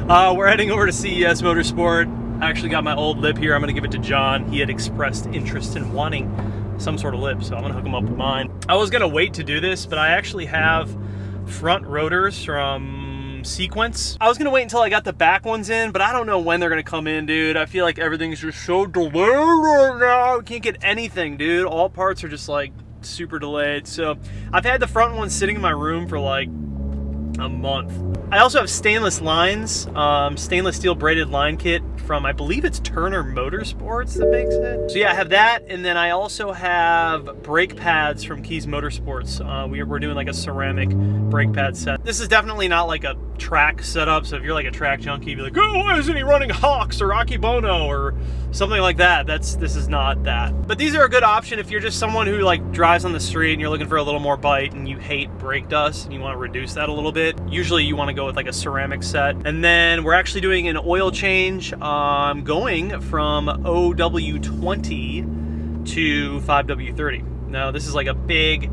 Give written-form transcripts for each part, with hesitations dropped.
We're heading over to CES Motorsport. I actually got my old lip here. I'm gonna give it to John. He had expressed interest in wanting some sort of lip, so I'm gonna hook him up with mine. I was gonna wait to do this, but I actually have front rotors from Sequence. I was gonna wait until I got the back ones in, but I don't know when they're gonna come in, dude. I feel like everything's just so delayed right now. I can't get anything, dude. All parts are just like super delayed. So I've had the front ones sitting in my room for like a month. I also have stainless lines, stainless steel braided line kit from, I believe it's Turner Motorsports that makes it. So yeah, I have that, and then I also have brake pads from Keys Motorsports. We're doing like a ceramic brake pad set. This is definitely not like a track setup, so if you're like a track junkie, you'd be like, oh, why isn't he running Hawks or Akibono or something like that? This is not that. But these are a good option if you're just someone who like drives on the street and you're looking for a little more bite and you hate brake dust and you want to reduce that a little bit. Usually you want to go with like a ceramic set. And then we're actually doing an oil change, going from OW20 to 5W30. Now this is like a big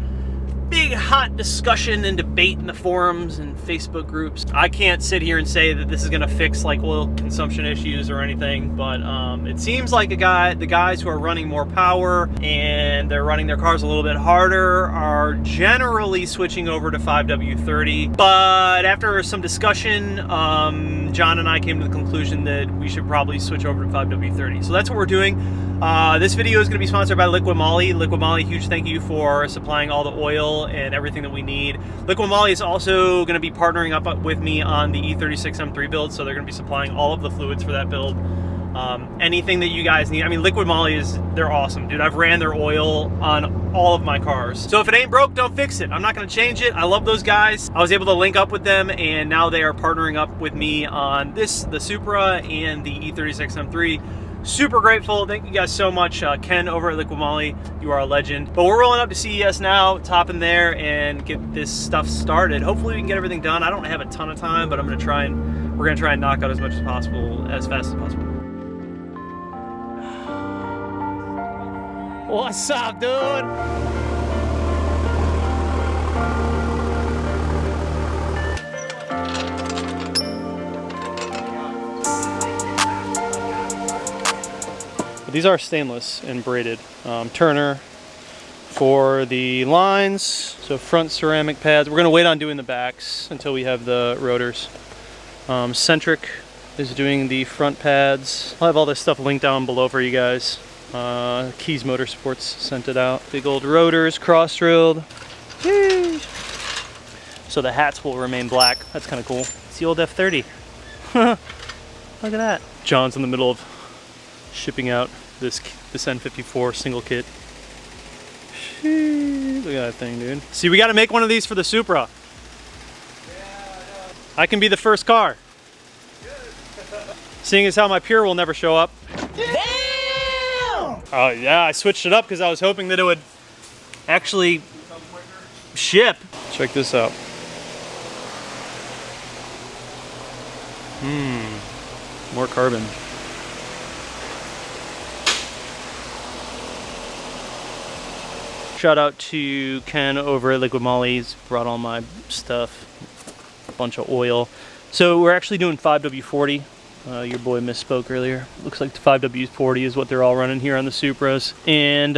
hot discussion and debate in the forums and Facebook groups. I can't sit here and say that this is gonna fix like oil consumption issues or anything, but it seems like the guys who are running more power and they're running their cars a little bit harder are generally switching over to 5W30. But after some discussion, John and I came to the conclusion that we should probably switch over to 5W30. So that's what we're doing. This video is going to be sponsored by Liqui Moly. Liqui Moly, huge thank you for supplying all the oil and everything that we need. Liqui Moly is also going to be partnering up with me on the E36 M3 build, so they're going to be supplying all of the fluids for that build. Anything that you guys need. I mean, Liqui Moly they're awesome, dude. I've ran their oil on all of my cars. So if it ain't broke, don't fix it. I'm not going to change it. I love those guys. I was able to link up with them, and now they are partnering up with me on the Supra and the E36 M3. Super grateful. Thank you guys so much. Ken over at Liqui Moly, you are a legend. But we're rolling up to CES now, top in there, and get this stuff started. Hopefully we can get everything done. I don't have a ton of time, but we're gonna try and knock out as much as possible, as fast as possible. What's up, dude? These are stainless and braided. Turner for the lines, so front ceramic pads. We're gonna wait on doing the backs until we have the rotors. Centric is doing the front pads. I'll have all this stuff linked down below for you guys. Keys Motorsports sent it out. Big old rotors, cross-drilled. So the hats will remain black. That's kind of cool. It's the old F30. Look at that. John's in the middle of shipping out this N54 single kit. Look at that thing, dude. See, we got to make one of these for the Supra. I can be the first car. Seeing as how my Pure will never show up. Damn! Oh yeah, I switched it up because I was hoping that it would actually ship. Check this out. More carbon. Shout out to Ken over at Liqui Moly. He's brought all my stuff, a bunch of oil. So we're actually doing 5W40. Your boy misspoke earlier. Looks like the 5W40 is what they're all running here on the Supras. And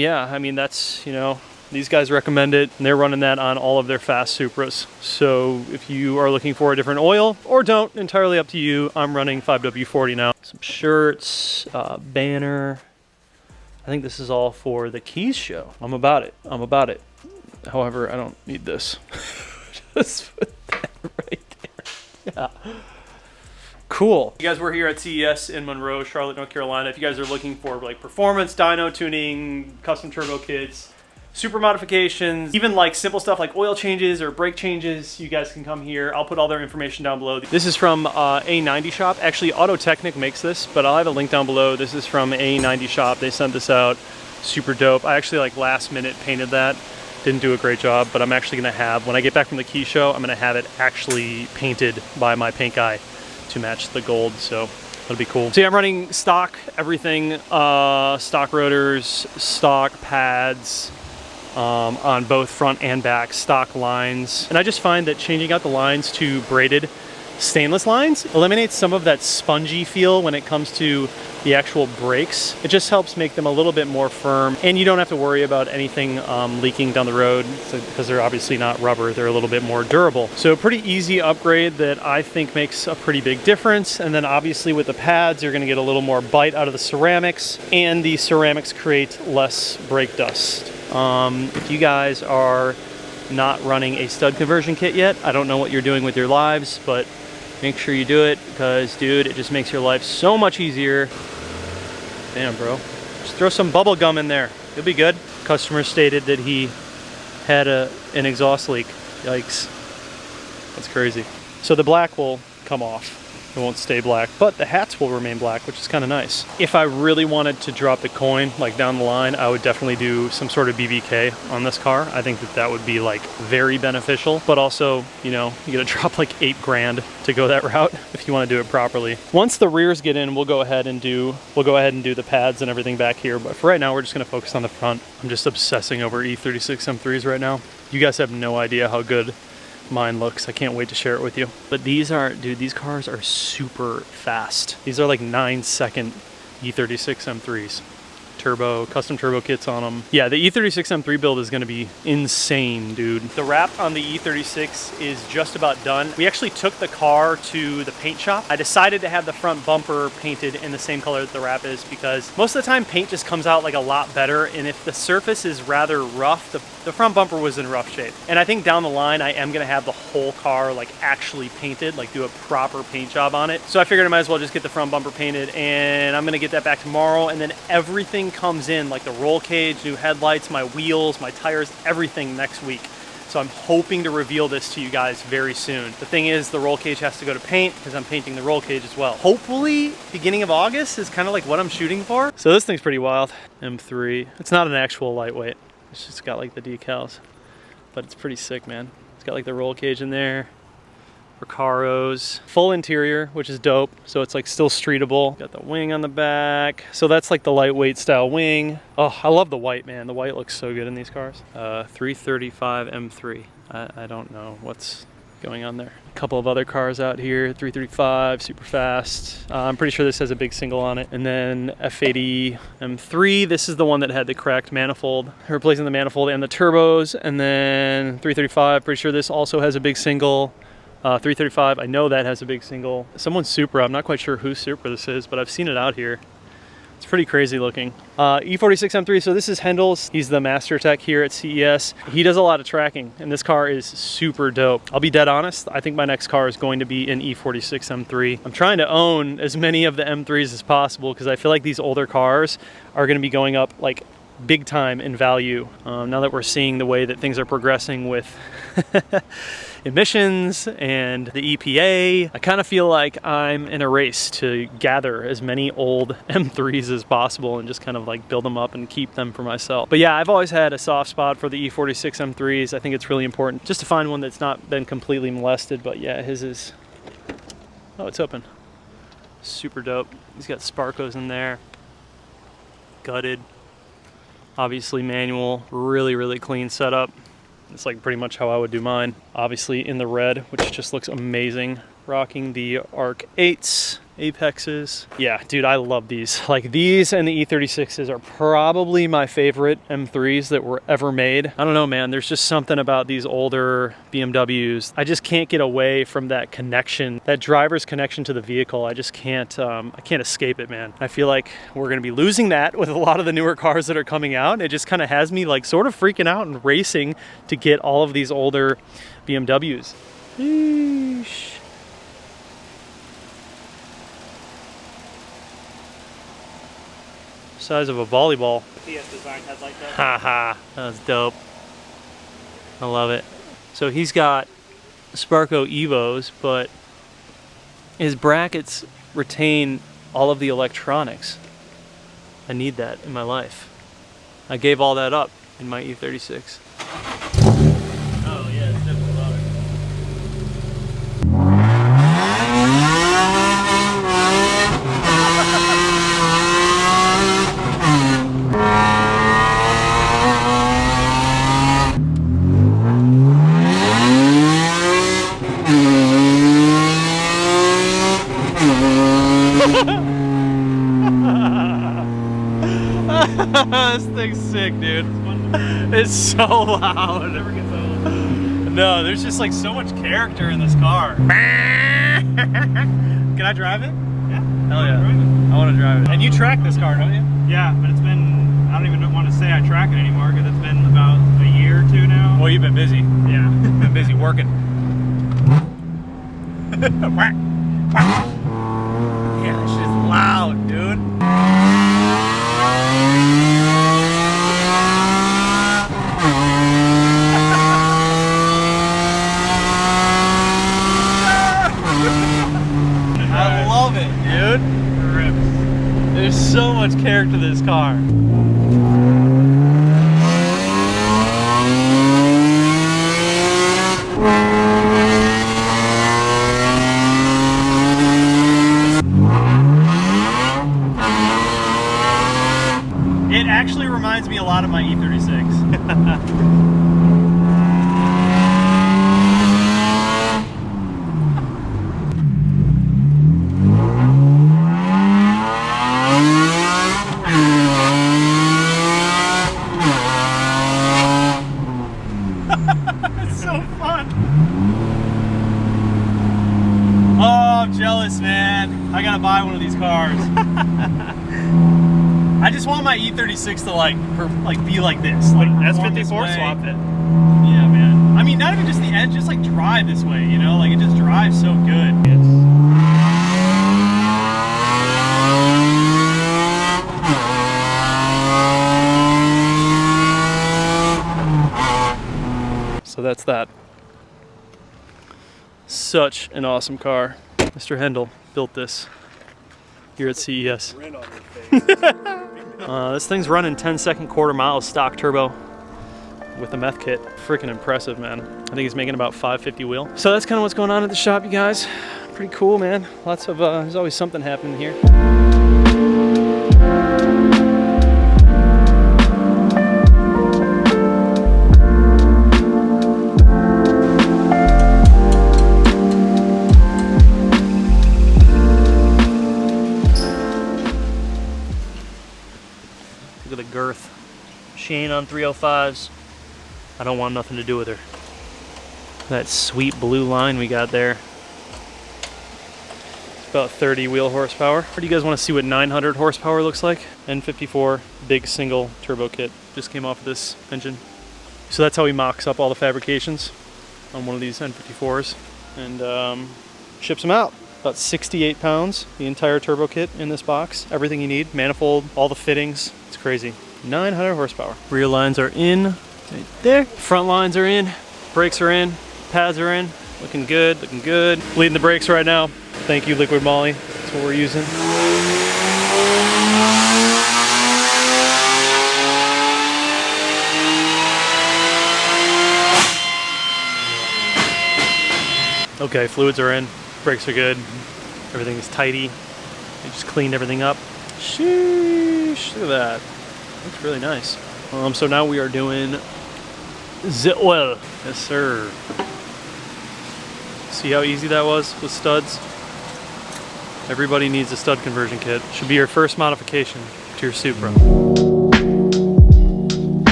yeah, I mean, that's, you know, these guys recommend it, and they're running that on all of their fast Supras. So if you are looking for a different oil, or don't, entirely up to you, I'm running 5W40 now. Some shirts, banner. I think this is all for the Keys show. I'm about it. I'm about it. However, I don't need this. Just put that right there. Yeah. Cool. You guys, we're here at CES in Monroe, Charlotte, North Carolina. If you guys are looking for like performance, dyno tuning, custom turbo kits, super modifications, even like simple stuff like oil changes or brake changes, you guys can come here. I'll put all their information down below. This is from A90 Shop. Actually, Auto Technic makes this, but I'll have a link down below. This is from A90 Shop. They sent this out. Super dope. I actually like last minute painted that. Didn't do a great job, but I'm actually gonna have, when I get back from the Key show, I'm gonna have it actually painted by my paint guy to match the gold, so that'll be cool. So yeah, I'm running stock everything, stock rotors, stock pads, on both front and back, stock lines. And I just find that changing out the lines to braided stainless lines, eliminates some of that spongy feel when it comes to the actual brakes. It just helps make them a little bit more firm, and you don't have to worry about anything leaking down the road because they're obviously not rubber. They're a little bit more durable. So a pretty easy upgrade that I think makes a pretty big difference. And then obviously with the pads, you're gonna get a little more bite out of the ceramics, and the ceramics create less brake dust. If you guys are not running a stud conversion kit yet, I don't know what you're doing with your lives, but make sure you do it, because dude, it just makes your life so much easier. Damn, bro. Just throw some bubble gum in there. You'll be good. Customer stated that he had an exhaust leak. Yikes. That's crazy. So the black will come off. It won't stay black, but the hats will remain black, which is kind of nice. If I really wanted to drop the coin, like down the line, I would definitely do some sort of BBK on this car. I think that that would be like very beneficial, but also, you know, you gotta drop like 8 grand to go that route if you want to do it properly. Once the rears get in, we'll go ahead and do the pads and everything back here. But for right now, we're just gonna focus on the front. I'm just obsessing over E36 M3s right now. You guys have no idea how good mine looks. I can't wait to share it with you. But these are, dude, these cars are super fast. These are like 9-second E36 M3s. Turbo, custom turbo kits on them. Yeah, the E36 M3 build is gonna be insane, dude. The wrap on the E36 is just about done. We actually took the car to the paint shop. I decided to have the front bumper painted in the same color that the wrap is, because most of the time paint just comes out like a lot better, and if the surface is rather rough, the front bumper was in rough shape. And I think down the line, I am gonna have the whole car like actually painted, like do a proper paint job on it. So I figured I might as well just get the front bumper painted, and I'm gonna get that back tomorrow, and then everything comes in, like the roll cage, new headlights, my wheels, my tires, everything next week. So I'm hoping to reveal this to you guys very soon. The thing is, the roll cage has to go to paint because I'm painting the roll cage as well. Hopefully, beginning of August is kind of like what I'm shooting for. So this thing's pretty wild. M3. It's not an actual lightweight. It's just got like the decals, but it's pretty sick, man. It's got like the roll cage in there. Recaros, full interior, which is dope. So it's like still streetable. Got the wing on the back. So that's like the lightweight style wing. Oh, I love the white, man. The white looks so good in these cars. 335 M3. I don't know what's going on there. A couple of other cars out here. 335, super fast. I'm pretty sure this has a big single on it. And then F80 M3. This is the one that had the cracked manifold. Replacing the manifold and the turbos. And then 335, pretty sure this also has a big single. 335, I know that has a big single. Someone's Supra, I'm not quite sure whose Supra this is, but I've seen it out here. It's pretty crazy looking. E46 M3, so this is Hendel's. He's the master tech here at CES. He does a lot of tracking, and this car is super dope. I'll be dead honest, I think my next car is going to be an E46 M3. I'm trying to own as many of the M3s as possible because I feel like these older cars are gonna be going up like big time in value. Now that we're seeing the way that things are progressing with emissions and the EPA, I kind of feel like I'm in a race to gather as many old M3s as possible and just kind of like build them up and keep them for myself. But yeah, I've always had a soft spot for the E46 M3s. I think it's really important just to find one that's not been completely molested. But yeah, his is, oh, it's open. Super dope. He's got Sparkos in there. Gutted. Obviously manual, really clean setup. It's like pretty much how I would do mine. Obviously in the red, which just looks amazing. Rocking the Arc 8s, Apexes. Yeah, dude, I love these. Like these and the E36s are probably my favorite M3s that were ever made. I don't know, man, there's just something about these older BMWs. I just can't get away from that connection, that driver's connection to the vehicle. I just can't, I can't escape it, man. I feel like we're gonna be losing that with a lot of the newer cars that are coming out. It just kind of has me like sort of freaking out and racing to get all of these older BMWs. Yeesh. Size of a volleyball. PS design headlight though. Haha, that was dope. I love it. So he's got Sparko Evos, but his brackets retain all of the electronics. I need that in my life. I gave all that up in my E36. Oh yeah, it's definitely louder. This thing's sick, dude. It's so loud. It never gets old. No, there's just like so much character in this car. Can I drive it? Yeah. Hell yeah. I want to drive it. And you track this car, don't you? Yeah, but it's been, I don't even want to say I track it anymore because it's been about a year or two now. Well, you've been busy. Yeah. Been busy working. Yeah, this shit's loud, dude. I love it, dude. There's so much character to this car. It actually reminds me a lot of my E36. It's so fun. Oh, I'm jealous, man. I gotta buy one of these cars. I just want my E36 to be like this. Like S54 swap it. Yeah, man. I mean, not even just the edge, just like drive this way, you know? Like it just drives so good. So that's that. Such an awesome car. Mr. Hendel built this here at CES. This thing's running 10-second quarter mile stock turbo with the meth kit. Freaking impressive, man. I think he's making about 550 wheel. So that's kind of what's going on at the shop, you guys. Pretty cool, man. Lots of, there's always something happening here. Look at the girth. She ain't on 305s. I don't want nothing to do with her. That sweet blue line we got there. It's about 30 wheel horsepower. Or do you guys want to see what 900 horsepower looks like? N54, big single turbo kit. Just came off of this engine. So that's how he mocks up all the fabrications on one of these N54s and ships them out. About 68 pounds, the entire turbo kit in this box. Everything you need, manifold, all the fittings. It's crazy. 900 horsepower. Rear lines are in, right there. Front lines are in, brakes are in, pads are in. Looking good, looking good. Bleeding the brakes right now. Thank you, Liquid Moly. That's what we're using. Okay, fluids are in, brakes are good. Everything is tidy. They just cleaned everything up. Sheesh, look at that. Looks really nice. So now we are doing the oil. Yes, sir. See how easy that was with studs? Everybody needs a stud conversion kit. Should be your first modification to your Supra.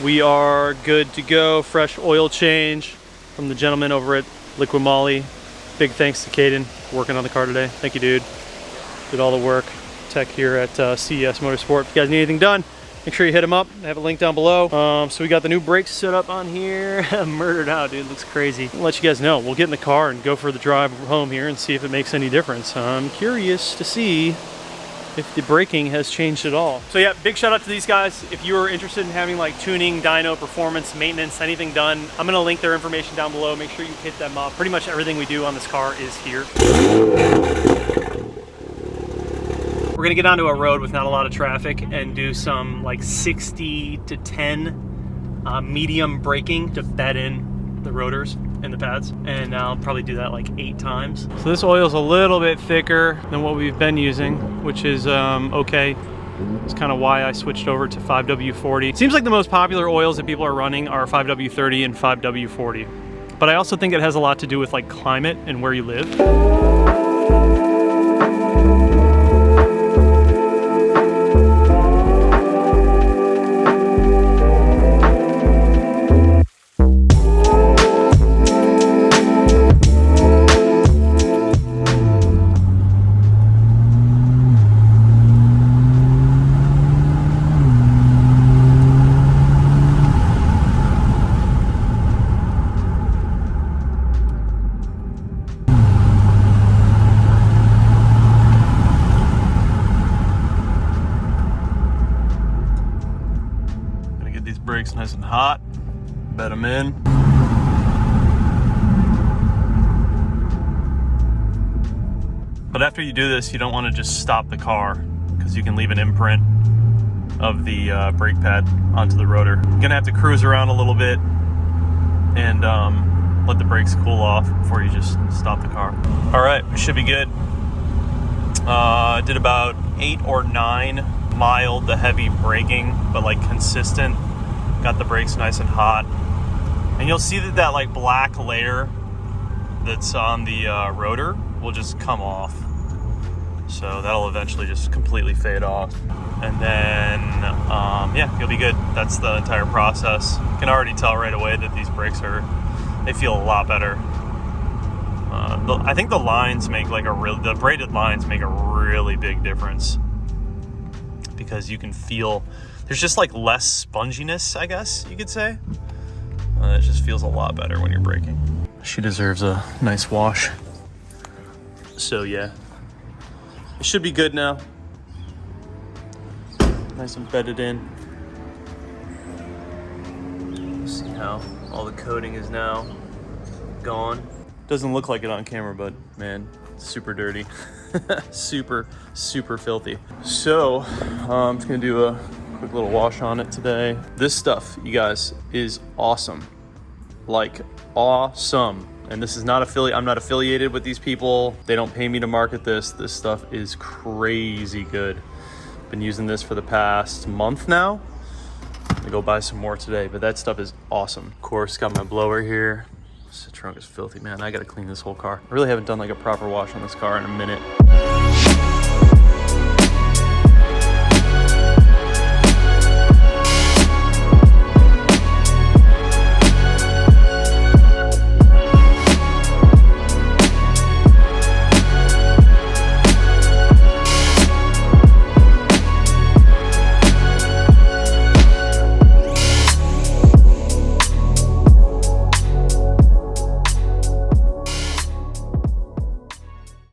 We are good to go. Fresh oil change from the gentleman over at Liquid Moly. Big thanks to Caden for working on the car today. Thank you, dude. Did all the work. Tech here at CES Motorsport. If you guys need anything done, make sure you hit him up. I have a link down below. So we got the new brakes set up on here. Murdered out, dude. Looks crazy. I'll let you guys know. We'll get in the car and go for the drive home here and see if it makes any difference. I'm curious to see if the braking has changed at all. So yeah, big shout out to these guys. If you are interested in having like tuning, dyno, performance, maintenance, anything done, I'm gonna link their information down below. Make sure you hit them up. Pretty much everything we do on this car is here. We're gonna get onto a road with not a lot of traffic and do some like 60 to 10 medium braking to bed in the rotors. in the pads, and I'll probably do that like 8 times. So this oil is a little bit thicker than what we've been using, which is okay. It's kind of why I switched over to 5W40. Seems like the most popular oils that people are running are 5W30 and 5W40. But I also think it has a lot to do with like climate and where you live. Brakes nice and hot, bed them in. But after you do this, you don't want to just stop the car because you can leave an imprint of the brake pad onto the rotor. You're gonna have to cruise around a little bit and let the brakes cool off before you just stop the car. All right, we should be good. Did about 8 or 9 mild to heavy braking, but like consistent. Got the brakes nice and hot, and you'll see that like black layer that's on the rotor will just come off, so that'll eventually just completely fade off, and then yeah, you'll be good. That's the entire process. You can already tell right away that these brakes they feel a lot better. I think the lines make like the braided lines make a really big difference, because you can feel there's just like less sponginess, I guess you could say. It just feels a lot better when you're braking. She deserves a nice wash. So yeah, it should be good now. Nice and bedded in. See how all the coating is now gone. Doesn't look like it on camera, but man, it's super dirty. super filthy. So I'm just gonna do a quick little wash on it today. This stuff, you guys, is awesome. Like awesome. And this is not I'm not affiliated with these people. They don't pay me to market this. This stuff is crazy good. Been using this for the past month now. I'm gonna go buy some more today, but that stuff is awesome. Of course, got my blower here. This trunk is filthy, man. I gotta clean this whole car. I really haven't done like a proper wash on this car in a minute.